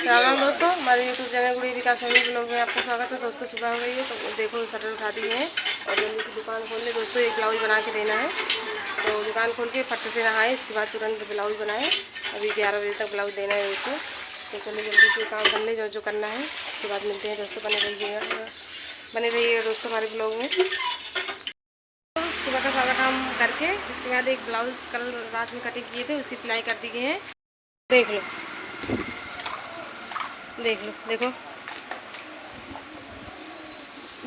राम राम दोस्तों, हमारे YouTube channel Gudi विकास family blog में आपका स्वागत है। दोस्तों सुबह हो गई है तो देखो शटर उठा दिए हैं और जल्दी की दुकान खोलने। दोस्तों एक ब्लाउज बना के देना है तो दुकान खोल के फट से नहाए, इसके बाद तुरंत ब्लाउज बनाए। अभी 11 बजे तक ब्लाउज देना है दोस्तों, तो चलिए जल्दी से काम कर ले जो करना है। उसके बाद मिलते हैं दोस्तों, बने रहिएगा दोस्तों हमारे ब्लॉग में। सुबह का सारा काम करके उसके बाद एक ब्लाउज कल रात में कटिंग किए थे, उसकी सिलाई कर दी गई है। देख लो देख लो, देखो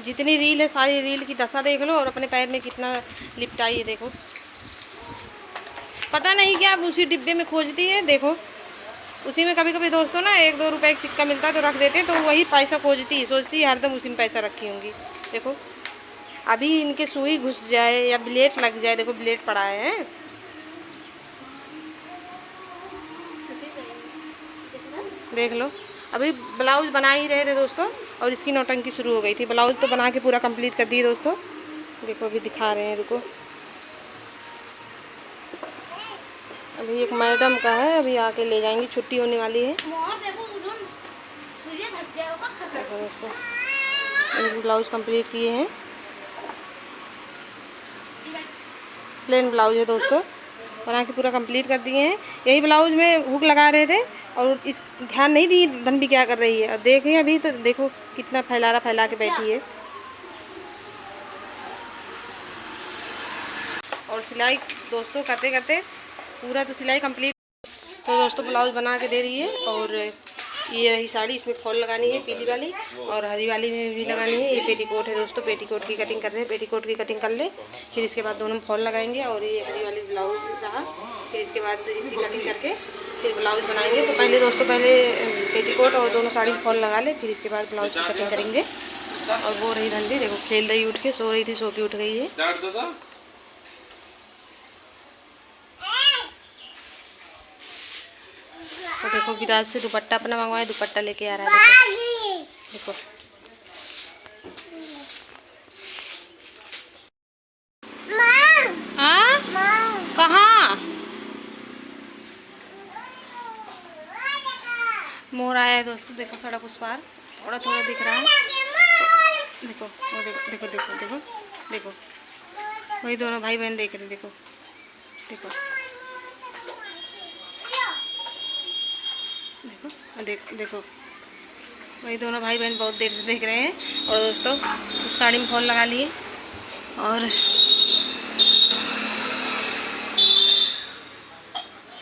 जितनी रील है सारी रील की दशा देख लो और अपने पैर में कितना लिपटाई है। देखो पता नहीं क्या आप उसी डिब्बे में खोजती है। देखो उसी में कभी कभी दोस्तों ना 1-2 रुपए का सिक्का मिलता है तो रख देते हैं, तो वही पैसा खोजती है, सोचती है हरदम उसी में पैसा रखी होंगी। देखो अभी इनके सुई घुस जाए या ब्लेड लग जाए। देखो ब्लेड पड़ा है। देख लो अभी ब्लाउज बना ही रहे थे दोस्तों और इसकी नौटंकी शुरू हो गई थी। ब्लाउज तो बना के पूरा कंप्लीट कर दिए दोस्तों। देखो अभी दिखा रहे हैं, रुको। अभी एक मैडम का है, अभी आके ले जाएंगी, छुट्टी होने वाली है। देखो दोस्तों एक ब्लाउज कंप्लीट किए हैं, प्लेन ब्लाउज है दोस्तों, बना के पूरा कंप्लीट कर दिए हैं। यही ब्लाउज में हुक लगा रहे थे और इस ध्यान नहीं दी धनबी क्या कर रही है। और देखें अभी तो देखो कितना फैला के बैठी है। और सिलाई दोस्तों करते करते पूरा तो सिलाई कंप्लीट। तो दोस्तों ब्लाउज बना के दे रही है और ये रही साड़ी, इसमें फॉल लगानी है पीली वाली और हरी वाली में भी लगानी है। ये पेटीकोट है दोस्तों, पेटीकोट की कटिंग कर रहे हैं। पेटीकोट की कटिंग कर ले, फिर इसके बाद दोनों में फॉल लगाएंगे। और ये हरी वाली ब्लाउज रहा, फिर इसके बाद इसकी कटिंग करके फिर ब्लाउज बनाएंगे। तो पहले दोस्तों पेटीकोट और दोनों साड़ी फॉल लगा ले, फिर इसके बाद ब्लाउज की कटिंग करेंगे। और वो रही धंधी, देखो खेल रही उठ के, सो रही थी, सो के उठ गई है। तो देखो विराज से दुपट्टा अपना मंगवाए, दुपट्टा लेके आ रहा है। देखो कहाँ मोर आया है दोस्तों। देखो सड़क उस पार थोड़ा थोड़ा दिख रहा है। देखो वो देखो देखो देखो देखो देखो वही दोनों भाई बहन देख रहे। देखो देखो देखो देखो देखो वही दोनों भाई बहन बहुत देर से देख रहे हैं। और दोस्तों इस साड़ी में फॉल लगा लिए और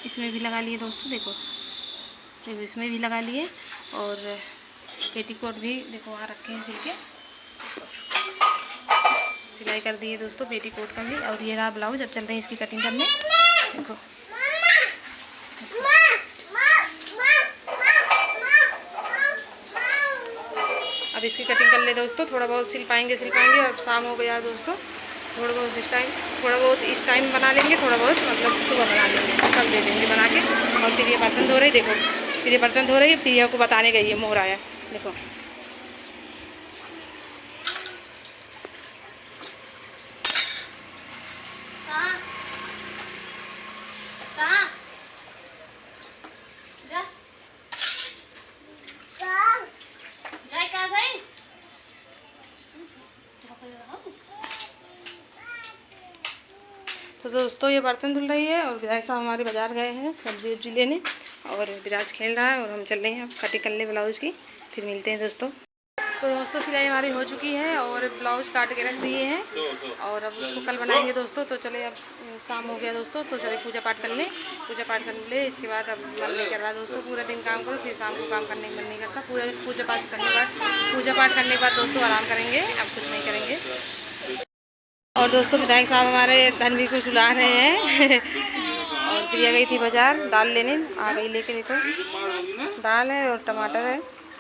इसमें भी लगा लिए दोस्तों। देखो देखो इसमें भी लगा लिए और पेटीकोट भी देखो वहाँ रखे हैं सिल के, सिलाई कर दी है दोस्तों पेटीकोट का भी। और ये रहा ब्लाउज, अब चल रहे हैं इसकी कटिंग करने। देखो अब इसकी कटिंग कर ले दोस्तों। थोड़ा बहुत सिल पाएंगे। अब शाम हो गया दोस्तों, थोड़ा बहुत इस टाइम बना लेंगे, थोड़ा बहुत मतलब सुबह बना लेंगे, कल दे देंगे बना के। और फिर ये बर्तन धो रही, देखो फिर ये बर्तन धो रही है, प्रिया को बताने गई है मोर आया। देखो तो दोस्तों ये बर्तन धुल रही है और विराज साहब हमारे बाज़ार गए हैं सब्जी उब्जी लेने। और विराज खेल रहा है और हम चल रहे हैं कटिंग कर ले ब्लाउज की, फिर मिलते हैं दोस्तों। तो दोस्तों सिलाई हमारी हो चुकी है और ब्लाउज काट के रख दिए हैं और अब उसको कल बनाएंगे दोस्तों। तो चले अब शाम हो गया दोस्तों, तो चले पूजा पाठ कर ले। इसके बाद अब मन नहीं कर रहा दोस्तों, पूरा दिन काम करो फिर शाम को काम करने का मन नहीं करता। पूजा पाठ करने के बाद दोस्तों आराम करेंगे, अब कुछ नहीं करेंगे। और दोस्तों विधायक साहब हमारे धनवी को सुला रहे हैं और प्रिया गई थी बाजार दाल लेने, आ गई लेके। देखो दाल है और टमाटर है,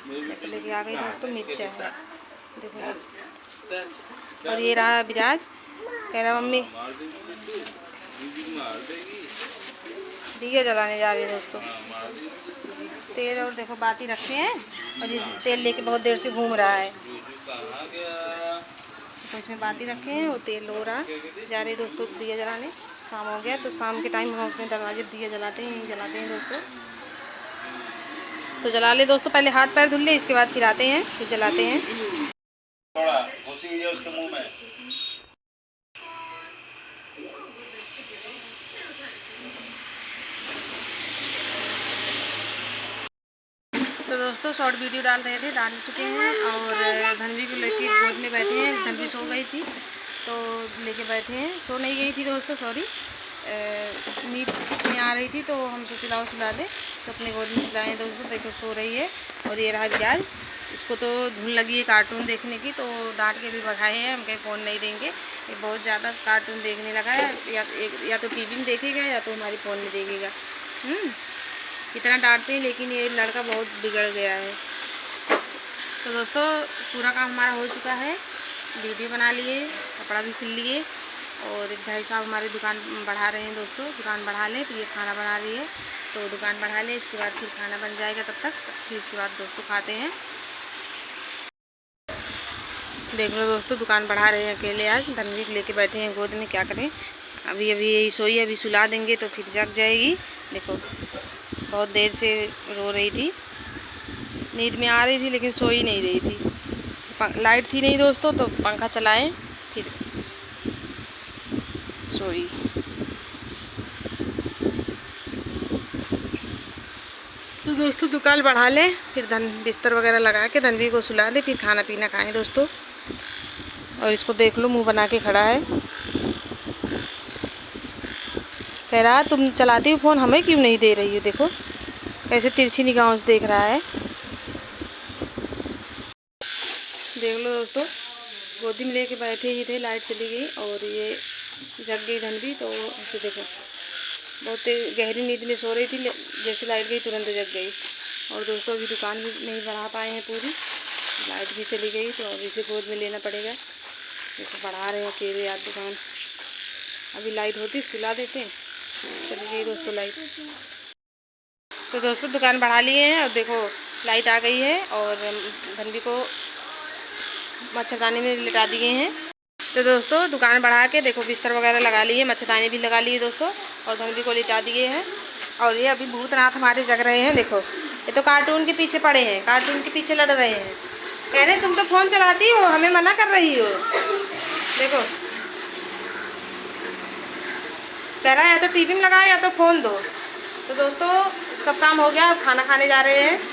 देखो लेके आ गई दोस्तों, मिर्चा है देखो। और ये रहा विराज, कह रहा मम्मी दिए जलाने जा रही है दोस्तों। तेल और देखो बाती रखे हैं और ये तेल लेके बहुत देर से घूम रहा है। तो इसमें बाती रखे हैं और तेल हो रहा जा रही दोस्तों दिए जलाने। शाम हो गया तो शाम के टाइम हम अपने दरवाजे दिए जलाते हैं, यहीं जलाते हैं दोस्तों। तो जला ले दोस्तों, पहले हाथ पैर धुल ले, इसके बाद फिर आते हैं, फिर जलाते हैं। थोड़ा घुसी हुई है उसके मुंह में। तो दोस्तों शॉर्ट वीडियो डाल रहे थे, डाल चुके हैं और धनवी को लेके गोद में बैठे हैं। धनवी सो गई थी तो लेके बैठे हैं, सो नहीं गई थी दोस्तों, सॉरी, नींद में आ रही थी तो हम सोचे लाओ सुला दे, तो अपने गोद में सुलाएं दोस्तों। देखो सो रही है। और ये रहा बिराज, इसको तो धुन लगी है कार्टून देखने की, तो डांट के भी भगाए हैं, हम कहीं फ़ोन नहीं देंगे, ये बहुत ज़्यादा कार्टून देखने लगा है। या तो टीवी में देखेगा या तो हमारी फ़ोन में देखेगा। इतना डांटते हैं लेकिन ये लड़का बहुत बिगड़ गया है। तो दोस्तों पूरा काम हमारा हो चुका है, वीडियो बना लिए, कपड़ा भी सिल लिए, और एक भाई साहब हमारी दुकान बढ़ा रहे हैं दोस्तों। दुकान बढ़ा लें, फिर ये खाना बना रही है, तो दुकान बढ़ा लें, इसके बाद फिर खाना बन जाएगा तब तक, फिर इसके बाद दोस्तों खाते हैं। देख लो दोस्तों, दुकान बढ़ा रहे हैं अकेले, आज धनवी लेके बैठे हैं गोद में, क्या करें। अभी यही सोई, अभी सुला देंगे तो फिर जग जाएगी। देखो बहुत देर से रो रही थी, नींद में आ रही थी लेकिन सो ही नहीं रही थी। लाइट थी नहीं दोस्तों, तो पंखा चलाएं फिर सोई। तो दोस्तों दुकान बढ़ा लें, फिर बिस्तर वगैरह लगा के धनवी को सुला दे, फिर खाना पीना खाएं दोस्तों। और इसको देख लो, मुंह बना के खड़ा है, कह रहा है तुम चलाती हो फ़ोन, हमें क्यों नहीं दे रही हो। देखो कैसे तिरछी निगाहों से देख रहा है। देख लो दोस्तों, गोदी में लेके बैठे ही थे, लाइट चली गई और ये जग गई धनवी। तो उसे देखो बहुत गहरी नींद में सो रही थी, जैसे लाइट गई तुरंत जग गई। और दोस्तों अभी दुकान भी नहीं बढ़ा पाए हैं पूरी, लाइट भी चली गई, तो अभी इसे गोद में लेना पड़ेगा। देखो बढ़ा रहे हैं अकेले यार दुकान, अभी लाइट होती सुला देते, चली गई दोस्तों लाइट। तो दोस्तों दुकान बढ़ा लिए हैं और देखो लाइट आ गई है, और धनवी को मच्छरदानी में लिटा दिए हैं। तो दोस्तों दुकान बढ़ा के देखो बिस्तर वगैरह लगा लिए, मच्छरदानी भी लगा लिए दोस्तों, और धनवी को लिटा दिए हैं। और ये अभी भूतनाथ हमारे जग रहे हैं। देखो ये तो कार्टून के पीछे पड़े हैं, कार्टून के पीछे लड़ रहे हैं, कह रहे तुम तो फ़ोन चलाती हो, हमें मना कर रही हो। देखो कह रहा है या तो टीवी में लगाओ या तो फ़ोन दो। तो दोस्तों सब काम हो गया, अब खाना खाने जा रहे हैं।